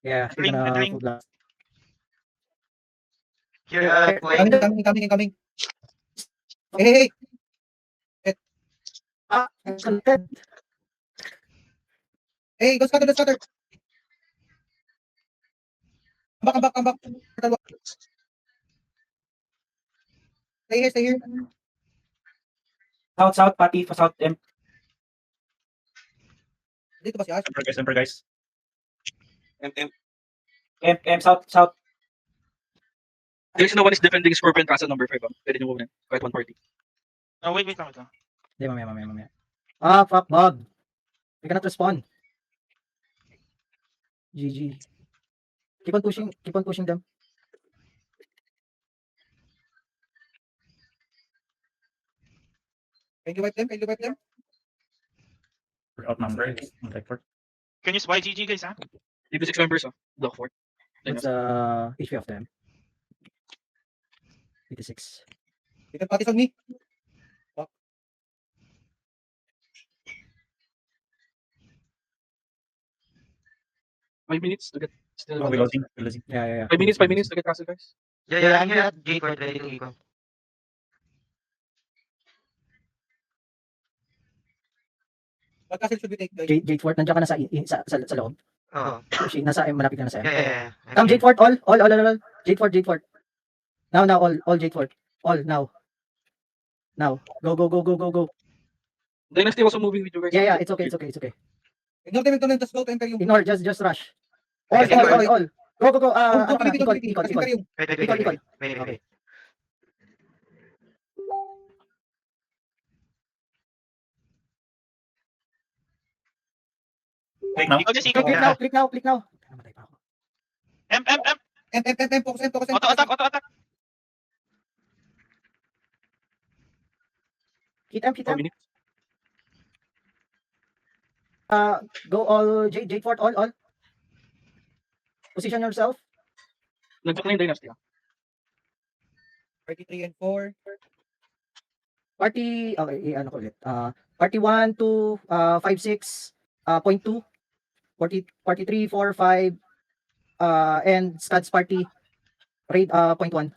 Yeah, he's Entering, gonna entering. full blast. Here, Coming. Hey. Connected. Hey, go scatter. Come back. Stay here. South, Pati, south, M. Dito ba si Ash? Emperor, guys. MM. M, south. Guys, no one is defending Scorpion Castle number 5. Pwede nyo kunin. Kahit 140. Oh, wait lang. Hindi, mamaya. Fuck, Bob. We cannot respond. GG. Keep on pushing them. Can you wipe them? We're outnumbered. Can you spy GG, guys, ha? Leave the 6 members, Block 4. What's HP of them? 86. You can practice on me. Fuck. Five minutes to get still. We're losing. Yeah. 5 minutes to get castle, guys. Yeah, I'm here at gate court ready to eco. What castle should we take, guys? Jade Fort, nandiyan ka na sa loob. Oo. Malapit ka na sa M. Yeah. Come, Jade Fort, all. Jade Fort. Now, all Jade Fort. All, now. Go. Dynasty also moving with you guys. Yeah, it's okay. Ignore them, just go to Imperium. Ignore, just rush. Okay, All. Go. Go, Equal. Imperium. Wait. Okay. Click now. Just eco. Click now. Namatay pa ako. M. M, focus. Auto attack. Hit M. 4 minutes. Go all, Jade Fort, all. Position yourself. Nagsak na yung dynasty. 33 and 4. Party, okay, ano ko ulit. Party 1, 2, 5, 6, 0.2, 43, 4, 5, and Scuds party, raid 0.1.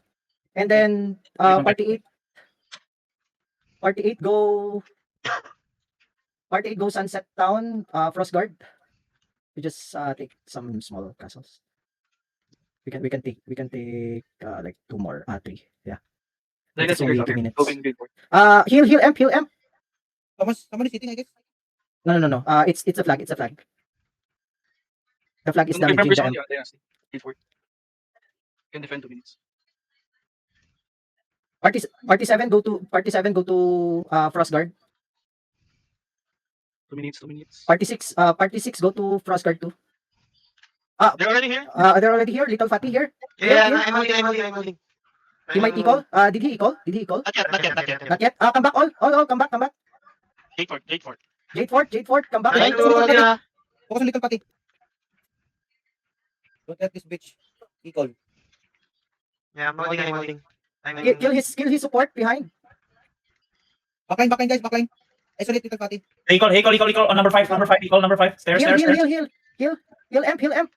And then, party 8 go Sunset Town, Frost Guard. We just take some small castles. We can take like 2 more, 3. Yeah. Dynasty only guys, 2 minutes. Going good. Heal M. Someone is sitting, I guess. No. It's a flag. The flag is damaging members the on M. the dynasty. Lead 4. Can defend 2 minutes. Party 7 go to Frost Guard. 2 minutes. Party 6 go to Frost Guard 2. They're already here? They're already here. Little Fatty here. Yeah, I'm holding. He might equal. Did he equal? Not yet. Not yet. Come back all. Come back. Jade Fort. Jade Fort, come back. Trying to, Focus on little party. Don't let this bitch equal. yeah, I'm holding. Kill his support behind. Backline, guys. Isolate little party. Equal on number 5, equal number 5. Stairs. Heal M.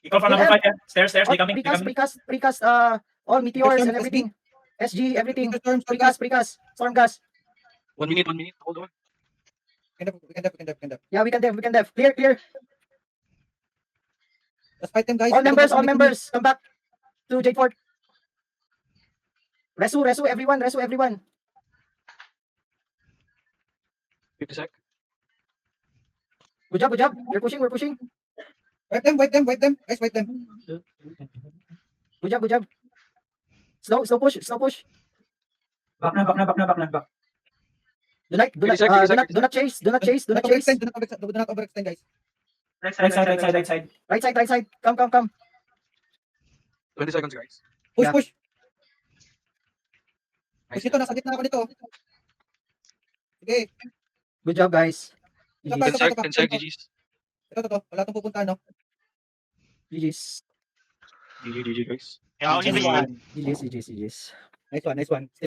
Equal from number 5, yeah. Stairs, they coming. Precast, all meteors and everything. SG, everything. Precast, storm gas. 1 minute. Hold on. We can def. Yeah, we can def. Clear. Let's fight them, guys. All members, come back to Jade Fort. Resu, everyone. 50 sec. Good job. We're pushing. Wipe them. Guys, wipe them. Good job. Slow push. Back na. Do not chase. Do not overextend, guys. Right side. Right side. Come. 20 seconds, guys. Push. Yeah. Push nito, nasa gitna ako nito. Sige. Good job, guys. Ito pa. 10 sec, GG's. Ito. Wala itong pupunta, no? GG's. GG, guys. Yeah, only GG's. Nice one.